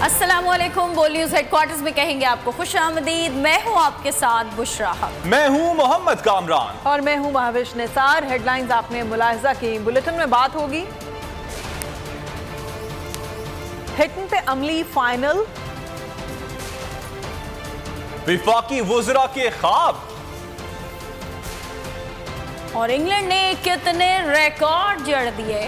अस्सलामुअलैकुम। बोल news headquarters में कहेंगे आपको खुशामदीद। मैं हूं आपके साथ बुशरा हक। मैं हूं मोहम्मद कामरान और मैं हूं महाविश निसार। हेडलाइंस आपने मुलाहिजा की। बुलेटिन में बात होगी हिटन पे अमली फाइनल, विफाकी वुज़रा के ख्वाब, और इंग्लैंड ने कितने रिकॉर्ड जड़ दिए।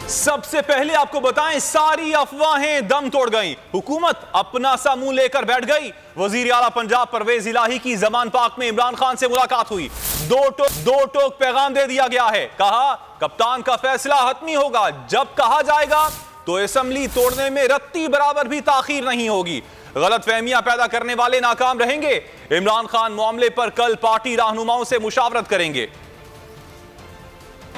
सबसे पहले आपको बताएं, सारी अफवाहें दम तोड़ गईं। हुकूमत अपना सा मुंह लेकर बैठ गई। वजीर आला पंजाब परवेज इलाही की जमान पाक में इमरान खान से मुलाकात हुई। दो टोक पैगाम दे दिया गया है। कहा कप्तान का फैसला हतमी होगा। जब कहा जाएगा तो असेंबली तोड़ने में रत्ती बराबर भी ताखीर नहीं होगी। गलत फहमियां पैदा करने वाले नाकाम रहेंगे। इमरान खान मामले पर कल पार्टी रहनुमाओं से मुशावरत करेंगे।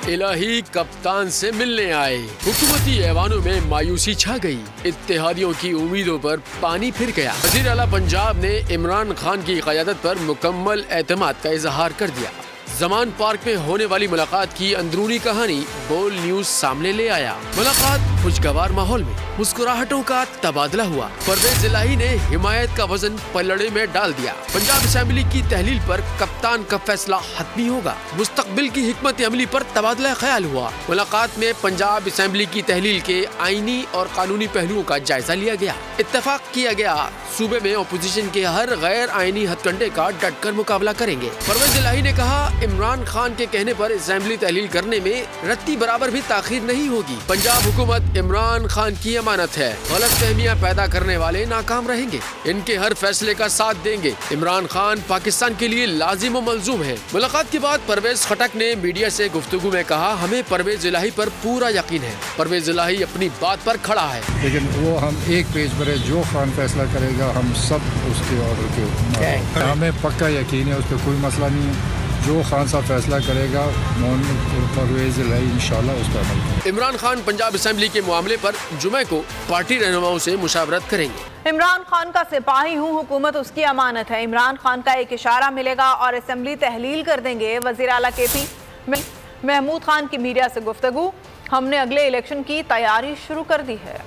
इलाही कप्तान से मिलने आए। हुकूमती ऐवानों में मायूसी छा गई। इत्तेहादियों की उम्मीदों पर पानी फिर गया। वज़ीर आला पंजाब ने इमरान खान की क़यादत पर मुकम्मल एतमाद का इजहार कर दिया। जमान पार्क में होने वाली मुलाकात की अंदरूनी कहानी बोल न्यूज सामने ले आया। मुलाकात खुशगवार माहौल में मुस्कुराहटों का तबादला हुआ। परवेज इलाही ने हिमायत का वजन पलड़े में डाल दिया। पंजाब असेंबली की तहलील पर कप्तान का फैसला हतमी होगा। मुस्तकबिल की हिकमत अमली पर तबादला ख्याल हुआ। मुलाकात में पंजाब असेंबली की तहलील के आईनी और कानूनी पहलुओं का जायजा लिया गया। इत्तेफाक किया गया सूबे में अपोजिशन के हर गैर आईनी हथकंडे का डटकर मुकाबला करेंगे। परवेज इलाही ने कहा इमरान खान के कहने पर असेंबली तहलील करने में रत्ती बराबर भी ताखीर नहीं होगी। पंजाब हुकूमत इमरान खान की अमानत है। गलत फहमियां पैदा करने वाले नाकाम रहेंगे। इनके हर फैसले का साथ देंगे। इमरान खान पाकिस्तान के लिए लाजिम व मलजूम है। मुलाकात के बाद परवेज खटक ने मीडिया से गुफ्तगू में कहा हमें परवेज इलाही पर पूरा यकीन है। परवेज इलाही अपनी बात पर खड़ा है। लेकिन वो हम एक पेज पर है, जो खान फैसला करेगा हम सब उसके ऑर्डर के हमें पक्का यकीन है। उस पर कोई मसला नहीं है। जो खान साहब फैसला करेगा परवेज इलाही इंशाल्लाह उसका अमल करेगा। इमरान खान पंजाब असेंबली के मामले पर जुमे को पार्टी रहनुमाओं से मुशावरत करेंगे। इमरान खान का सिपाही हूँ, हुकूमत उसकी अमानत है। इमरान खान का एक इशारा मिलेगा और असेंबली तहलील कर देंगे। वज़ीर आला KP महमूद खान की मीडिया से गुफ्तगू। हमने अगले इलेक्शन की तैयारी शुरू कर दी है।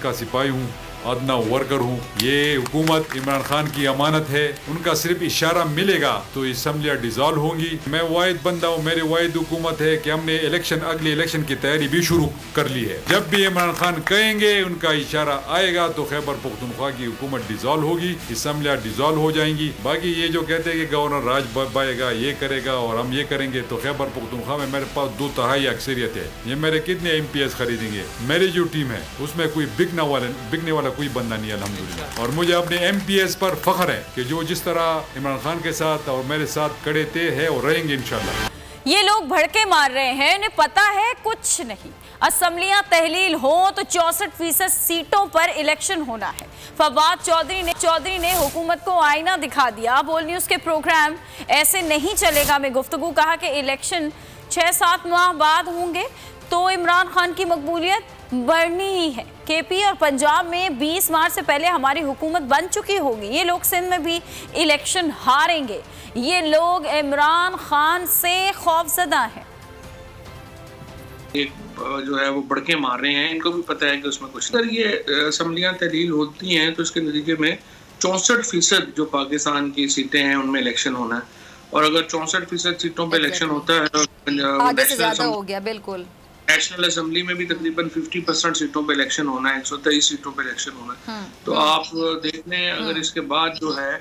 का सिपाही हूँ, अदना वर्कर हूँ। ये हुकूमत इमरान खान की अमानत है। उनका सिर्फ इशारा मिलेगा तो असम्बलियाँ डिसॉल्व होंगी। मैं वाहिद बंदा हूँ, मेरी वाहिद हुकूमत है कि हमने अगले इलेक्शन की तैयारी भी शुरू कर ली है। जब भी इमरान खान कहेंगे उनका इशारा आएगा तो खैबर पख्तूनख्वा की हुकूमत डिसॉल्व होगी, असम्बलियाँ डिसॉल्व हो जाएंगी। बाकी ये जो कहते हैं कि गवर्नर राज पाएगा, ये करेगा और हम ये करेंगे, तो खैबर पख्तूनख्वा में मेरे पास 2/3 अक्सरियत है। ये मेरे कितने MPS खरीदेंगे? मेरी जो टीम है उसमें कोई बिकने वाला कोई बंदा नहीं अल्हम्दुलिल्लाह। और मुझे अपने MPS पर फख्र है कि जो जिस तरह इमरान खान के साथ और मेरे साथ खड़े थे है और रहेंगे इंशाल्लाह। ये लोग भड़के मार रहे हैं, इन्हें पता है कुछ नहीं। असेंबलियां तहलील हो तो 64% सीटों पर इलेक्शन होना है। फवाद चौधरी ने हुकूमत को आईना दिखा दिया। बोल न्यूज के प्रोग्राम ऐसे नहीं चलेगा में गुफ्तगू। कहा कि इलेक्शन 6-7 माह बाद होंगे तो इमरान खान की मकबूलियत बढ़नी ही है। KP और पंजाब में 20 मार्च से पहले हमारी हुकूमत बन चुकी होगी। ये लोग सिंध में भी इलेक्शन हारेंगे। ये लोग इमरान खान से खौफजदा हैं। जो है वो बड़के मार रहे हैं। इनको भी पता है कि उसमें कुछ अगर ये असम्बलियाँ तहलील होती हैं तो इसके नतीजे में 64% जो पाकिस्तान की सीटें हैं उनमें इलेक्शन होना है। और अगर 64% सीटों पे इलेक्शन होता है आगे से ज्यादा हो गया। बिल्कुल नेशनल असेंबली में भी तकरीबन 50% सीटों पे इलेक्शन होना है, 123 सीटों पे इलेक्शन होना है। तो आप देख लें, अगर इसके बाद जो है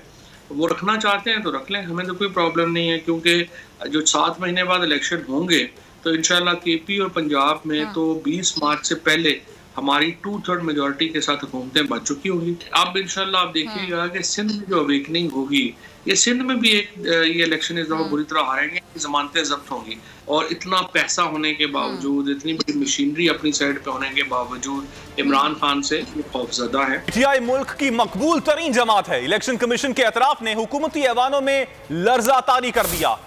वो रखना चाहते हैं तो रख लें, हमें तो कोई प्रॉब्लम नहीं है। क्योंकि जो 7 महीने बाद इलेक्शन होंगे तो इंशाल्लाह KP और पंजाब में तो 20 मार्च से पहले हमारी 2/3 मेजोरिटी के साथ हुकूमतें बच चुकी होंगी। अब इंशाल्लाह आप देखिएगा कि सिंध में जो अवेकनिंग होगी, ये सिंध में भी ये इलेक्शन इस दफा बुरी तरह हारेंगे, जमानतें जब्त होंगी। और इतना पैसा होने के बावजूद, इतनी बड़ी मशीनरी अपनी साइड पे होने के बावजूद इमरान खान से खौफजदा है। PTI मुल्क की मकबूल तरीन जमात है। इलेक्शन कमीशन के एतराफ ने हुकूमती ऐवानों में लर्जा तारी कर दिया।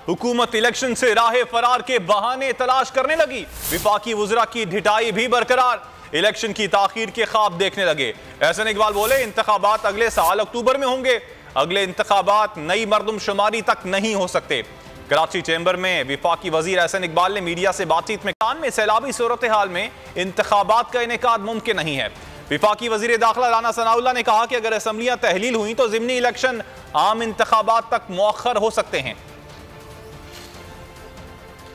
हुकूमत इलेक्शन से राह फरार के बहाने तलाश करने लगी। विफाकी वुज़रा की ढिठाई भी बरकरार। इलेक्शन की ताखीर के ख्वाब देखने लगे। एहसन इकबाल बोले इंतखाबात अगले साल अक्टूबर में होंगे। अगले इंतखाबात नई मरदमशुमारी तक नहीं हो सकते। कराची चैम्बर में विफाकी वजीर एहसन इकबाल ने मीडिया से बातचीत में कहा में सैलाबी सूरत हाल में इंतखाबात का इनेकाद मुमकिन नहीं है। विफाकी वजीर दाखिला राना सनाउल्लाह ने कहा कि अगर असम्बलियां तहलील हुई तो ज़िमनी इलेक्शन आम इंतखाबात तक मुअख्खर हो सकते हैं।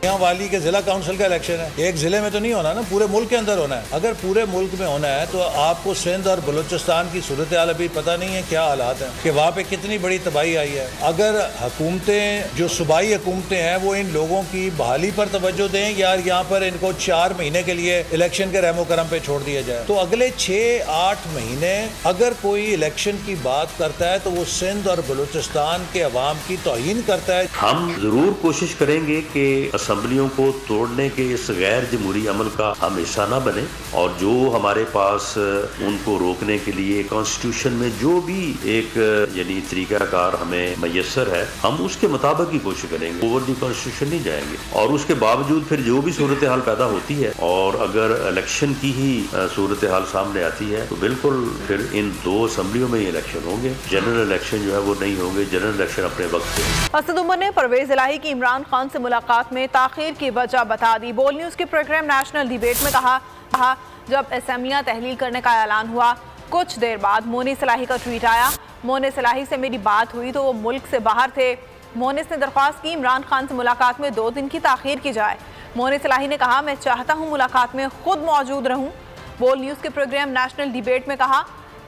यहाँ वाली के जिला काउंसिल का इलेक्शन है, एक जिले में तो नहीं होना ना, पूरे मुल्क के अंदर होना है। अगर पूरे मुल्क में होना है तो आपको सिंध और बलूचिस्तान की सूरत हाल अभी पता नहीं है क्या हालात हैं, कि वहाँ पे कितनी बड़ी तबाही आई है। अगर हुकूमतें जो सूबाई हुकूमतें हैं वो इन लोगों की बहाली पर तवज्जो दें, यार यहाँ पर इनको 4 महीने के लिए इलेक्शन के रहमो करम पे छोड़ दिया जाए, तो अगले 6-8 महीने अगर कोई इलेक्शन की बात करता है तो वो सिंध और बलूचिस्तान के अवाम की तौहीन करता है। हम जरूर कोशिश करेंगे कि असम्बलियों को तोड़ने के इस गैर जमहूरी अमल का हम हिस्सा न बने, और जो हमारे पास उनको रोकने के लिए कॉन्स्टिट्यूशन में जो भी एक यानी तरीकाकार हमें मैसर है हम उसके मुताबिक ही कोशिश करेंगे, ओवर दी कॉन्स्टिट्यूशन नहीं जाएंगे। और उसके बावजूद फिर जो भी सूरत हाल पैदा होती है और अगर इलेक्शन की ही सूरत हाल सामने आती है तो बिल्कुल फिर इन 2 असम्बलियों में ही इलेक्शन होंगे, जनरल इलेक्शन जो है वो नहीं होंगे। जनरल इलेक्शन अपने वक्त पे। असद उमर ने परवेज इलाही की इमरान खान से मुलाकात में ताखीर की वजह बता दी। बोल न्यूज के प्रोग्राम नेशनल डिबेट में कहा जब असेंबलियां तहलील करने का ऐलान हुआ कुछ देर बाद मोनिस इलाही का ट्वीट आया। मोनिस इलाही से मेरी बात हुई तो वो मुल्क से बाहर थे। मोनिस ने दरख्वास्त की इमरान खान से मुलाकात में 2 दिन की ताखीर की जाए। मोनिस इलाही ने कहा मैं चाहता हूँ मुलाकात में खुद मौजूद रहूँ। बोल न्यूज के प्रोग्राम नेशनल डिबेट में कहा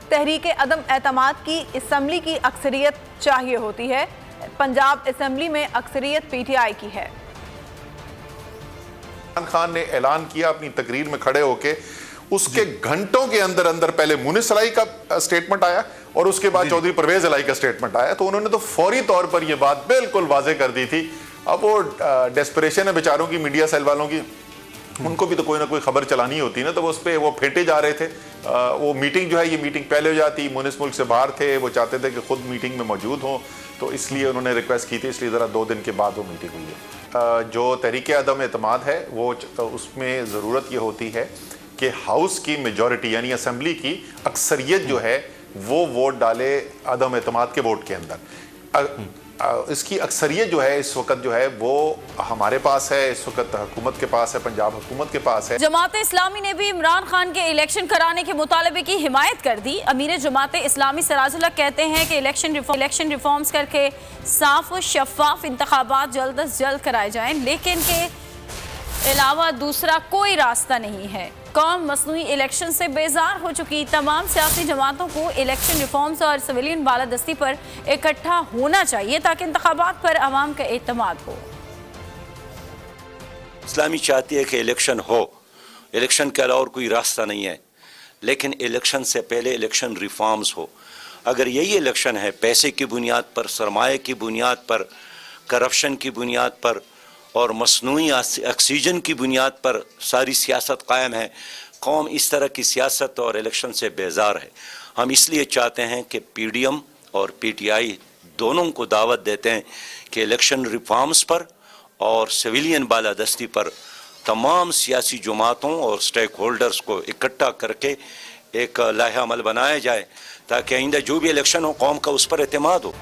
तहरीक अदम एतमाद की असम्बली की अक्सरियत चाहिए होती है, पंजाब असम्बली में अक्सरियत PTI की है। इमरान खान ने ऐलान किया अपनी तकरीर में खड़े होके, उसके घंटों के अंदर अंदर पहले मुनिस इलाही का स्टेटमेंट आया और उसके बाद चौधरी परवेज इलाही का स्टेटमेंट आया, तो उन्होंने तो फौरी तौर पर यह बात बिल्कुल वाजे कर दी थी। अब वो डेस्परेशन है बेचारों की, मीडिया सेल वालों की, उनको भी तो कोई ना कोई खबर चलानी होती ना, तो वो उस पर वो फेंटे जा रहे थे। वो मीटिंग जो है ये मीटिंग पहले हो जाती, मुनिस मुल्क से बाहर थे, वो चाहते थे कि खुद मीटिंग में मौजूद हों, तो इसलिए उन्होंने रिक्वेस्ट की थी, इसलिए ज़रा 2 दिन के बाद वो मीटिंग हुई है। जो तहरीक अदम एतमाद है वो उसमें ज़रूरत ये होती है कि हाउस की मेजॉरिटी यानी असम्बली की अक्सरियत जो है वो वोट डाले अदम एतमाद के वोट के अंदर। इसकी अक्सरियत जो है इस वक्त जो है वो हमारे पास है, इस वक्त हुकूमत के पास है, पंजाब हुकूमत के पास है। जमात इस्लामी ने भी इमरान खान के इलेक्शन कराने के मुतालबे की हिमायत कर दी। अमीर जमात इस्लामी सराजुल्लाह कहते हैं कि इलेक्शन रिफॉर्म्स करके साफ और शफाफ इंतखाबात जल्द अज जल्द कराए जाएं, लेकिन के अलावा दूसरा कोई रास्ता नहीं है। कौम मसनूई इलेक्शन से बेजार हो चुकी, तमाम सियासी जमातों को इलेक्शन रिफॉर्म्स और सिविलियन बालादस्ती पर इकट्ठा होना चाहिए ताकि इंतखाबात पर अवाम का एतमाद हो। इस्लामी चाहती है कि इलेक्शन हो, इलेक्शन के अलावा और कोई रास्ता नहीं है, लेकिन इलेक्शन से पहले इलेक्शन रिफॉर्म्स हो। अगर यही इलेक्शन है पैसे की बुनियाद पर, सरमाए की बुनियाद पर, करप्शन की बुनियाद पर और मसनूई ऑक्सीजन की बुनियाद पर सारी सियासत कायम है, कौम इस तरह की सियासत और इलेक्शन से बेजार है। हम इसलिए चाहते हैं कि PDM और PTI दोनों को दावत देते हैं कि इलेक्शन रिफॉर्म्स पर और सिविलियन बालादस्ती पर तमाम सियासी जमातों और स्टेक होल्डर्स को इकट्ठा करके एक लाहे अमल बनाया जाए ताकि आइंदा जो भी इलेक्शन हो कौम का उस पर एतमाद हो।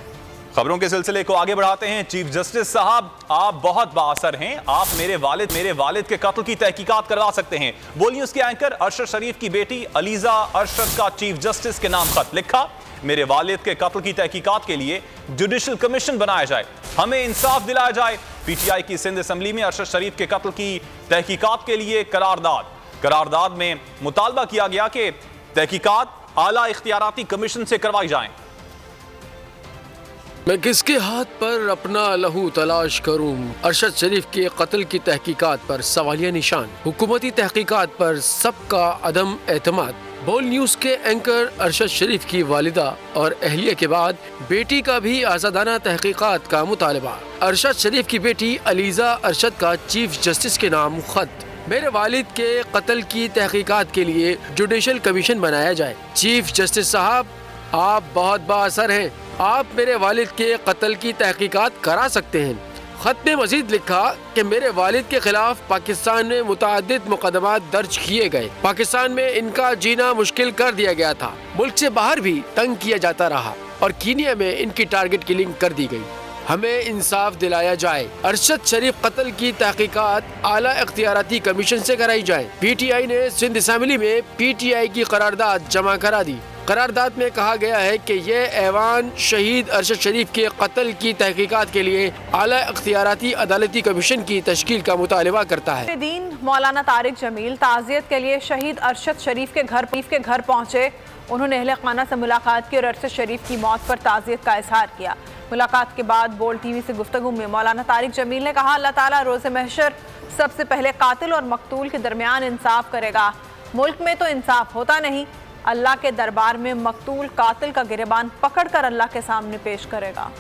खबरों के सिलसिले को आगे बढ़ाते हैं। चीफ जस्टिस साहब, आप बहुत बाअसर हैं, आप मेरे वालिद के कत्ल की तहकीकात करवा सकते हैं। बोल न्यूज के एंकर अरशद शरीफ की बेटी अलीजा अरशद का चीफ जस्टिस के नाम खत लिखा। मेरे वालिद के कत्ल की तहकीकात के लिए जुडिशल कमीशन बनाया जाए, हमें इंसाफ दिलाया जाए। PTI की सिंध असेंबली में अरशद शरीफ के कत्ल की तहकीकात के लिए करारदाद में मुतालबा किया गया कि तहकीकात आला इख्तियाराती कमीशन से करवाई जाएं। मैं किसके हाथ पर अपना लहू तलाश करूं? अरशद शरीफ के कत्ल की तहकीकात पर सवालिया निशान, हुकूमती तहकीकात पर सबका अदम एतमाद। बोल न्यूज के एंकर अरशद शरीफ की वालिदा और अहलिया के बाद बेटी का भी आज़ादाना तहकीकात का मुतालबा। अरशद शरीफ की बेटी अलीजा अरशद का चीफ जस्टिस के नाम खत। मेरे वालिद के कत्ल की तहकीकात के लिए जुडिशल कमीशन बनाया जाए। चीफ जस्टिस साहब, आप बहुत बाअसर हैं, आप मेरे वालिद के कत्ल की तहकीकात करा सकते हैं। खत में मजीद लिखा कि मेरे वालिद के खिलाफ पाकिस्तान में मुतअद्दिद मुकदमात दर्ज किए गए, पाकिस्तान में इनका जीना मुश्किल कर दिया गया था, मुल्क से बाहर भी तंग किया जाता रहा और कीनिया में इनकी टारगेट किलिंग कर दी गई। हमें इंसाफ दिलाया जाए। अरशद शरीफ कत्ल की तहकीकात आला इख्तियाराती कमीशन से कराई जाए। PTI ने सिंध असेंबली में PTI की करारदाद जमा करा दी। करारदाद में कहा गया है कि ये ऐवान शहीद अरशद शरीफ के कत्ल की तहकीकात के लिए आला इख्तियाराती अदालती कमीशन की तश्कील का मुतालबा करता है। दीन मौलाना तारिक जमील ताज़ियत के लिए शहीद अरशद शरीफ के घर पहुँचे। उन्होंने अहले खाना से मुलाकात की और अरशद शरीफ की मौत पर ताज़ियत का इजहार किया। मुलाकात के बाद बोल्ड TV से गुफ्तगू में मौलाना तारिक जमील ने कहा, अल्लाह ताला रोज़े महशर सबसे पहले कातिल और मकतूल के दरमियान इंसाफ करेगा। मुल्क में तो इंसाफ होता नहीं, अल्लाह के दरबार में मकतूल कातिल का गिरबान पकड़ कर अल्लाह के सामने पेश करेगा।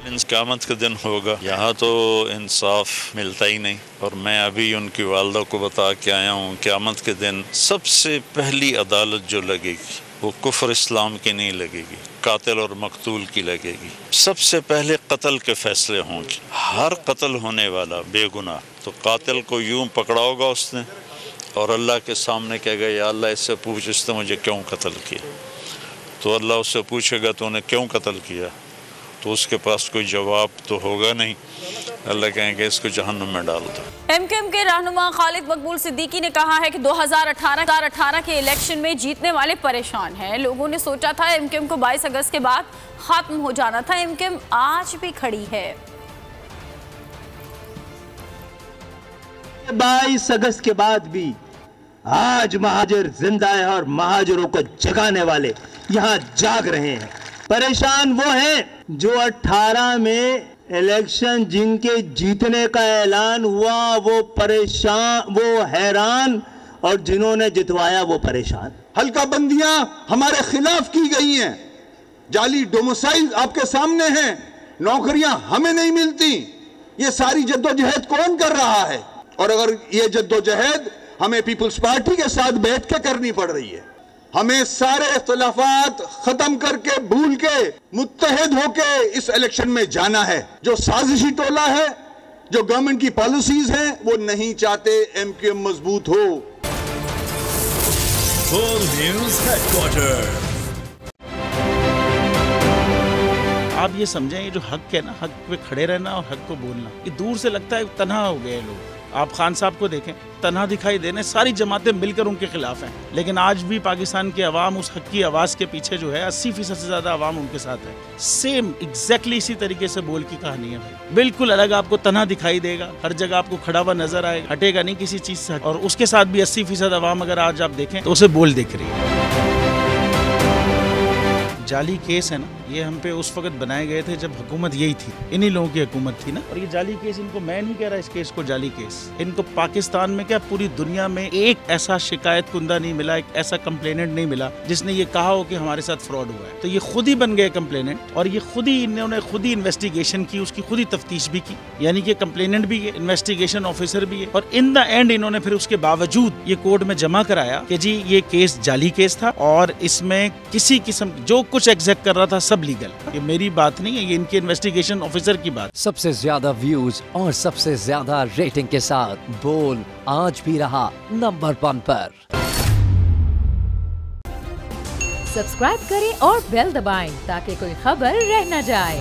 क़यामत का दिन होगा, यहाँ तो इंसाफ मिलता ही नहीं। और मैं अभी उनकी वालदा को बता के आया हूँ, क़यामत के दिन सबसे पहली अदालत जो लगेगी वो कुफ्र इस्लाम की नहीं लगेगी, कातिल और मकतूल की लगेगी। सबसे पहले कत्ल के फैसले होंगे। हर कत्ल होने वाला बेगुनाह, तो कातिल को यूं पकड़ा होगा उसने और अल्लाह के सामने कहेगा, या अल्लाह इससे पूछ इसने मुझे क्यों कत्ल किया। तो अल्लाह उससे पूछेगा तूने क्यों कत्ल किया, तो उसके पास कोई जवाब तो होगा नहीं। अल्लाह कहेंगे इसको जहन्नुम में डाल दो। MKM के रहनुमा खालिद मकबूल सिद्दीकी ने कहा है कि 2018 के इलेक्शन में जीतने वाले परेशान हैं। लोगों ने सोचा था MKM को 22 अगस्त के बाद खत्म हो जाना था। MKM आज भी खड़ी है। 22 अगस्त के बाद भी आज महाजर जिंदा है और महाजरों को जगाने वाले यहाँ जाग रहे हैं। परेशान वो हैं जो 18 में इलेक्शन जिनके जीतने का ऐलान हुआ वो परेशान, वो हैरान, और जिन्होंने जितवाया वो परेशान। हल्का बंदियां हमारे खिलाफ की गई हैं, जाली डोमिसाइल आपके सामने हैं, नौकरियां हमें नहीं मिलती। ये सारी जद्दोजहद कौन कर रहा है? और अगर ये जद्दोजहद हमें पीपल्स पार्टी के साथ बैठ के करनी पड़ रही है, हमें सारे इख्तिलाफात खत्म करके भूल के मुत्तहिद होके इस इलेक्शन में जाना है। जो साजिशी टोला है, जो गवर्नमेंट की पॉलिसीज हैं, वो नहीं चाहते MKM मजबूत हो। Bold news headquarter. आप ये समझें, ये जो हक है ना, हक पे खड़े रहना और हक को बोलना, ये दूर से लगता है तन्हा हो गए लोग। आप खान साहब को देखें, तन्हा दिखाई देने, सारी जमातें मिलकर उनके खिलाफ हैं, लेकिन आज भी पाकिस्तान की आवाम उस हक की आवाज़ के पीछे जो है 80% से ज़्यादा आवाम उनके साथ है। सेम एग्जैक्टली इसी तरीके से बोल की कहानी है भाई। बिल्कुल अलग आपको तन्हा दिखाई देगा, हर जगह आपको खड़ा हुआ नजर आएगा, हटेगा नहीं किसी चीज़ से। और उसके साथ भी 80% आवाम अगर आज आप देखें तो उसे बोल दिख रही है। जाली केस है ना, ये हम पे उस वक्त बनाए गए थे जब हुकूमत यही थी, इन्हीं लोगों की हुकूमत थी ना। और ये जाली केस, इनको मैं नहीं कह रहा इस केस को जाली केस, इनको पाकिस्तान में क्या पूरी दुनिया में एक ऐसा शिकायत कुंदा नहीं मिला, एक ऐसा कंप्लेनेंट नहीं मिला जिसने ये कहा हो कि हमारे साथ फ्रॉड हुआ है। तो ये खुद ही बन गए कंप्लेनेंट, और ये खुद ही इन्होंने खुद ही इन्वेस्टिगेशन की, उसकी खुद ही तफ्तीश भी की, यानी कि कंप्लेनेंट भी है, इन्वेस्टिगेशन ऑफिसर भी है। और इन द एंड इन्होंने फिर उसके बावजूद ये कोर्ट में जमा कराया कि जी ये केस जाली केस था और इसमें किसी किस्म जो कुछ एग्जैक्ट कर रहा था सब लीगल। ये मेरी बात नहीं है, ये इनके इन्वेस्टिगेशन ऑफिसर की बात। सबसे ज्यादा व्यूज और सबसे ज्यादा रेटिंग के साथ बोल आज भी रहा नंबर 1 पर। सब्सक्राइब करें और बेल दबाएं ताकि कोई खबर रह न जाए।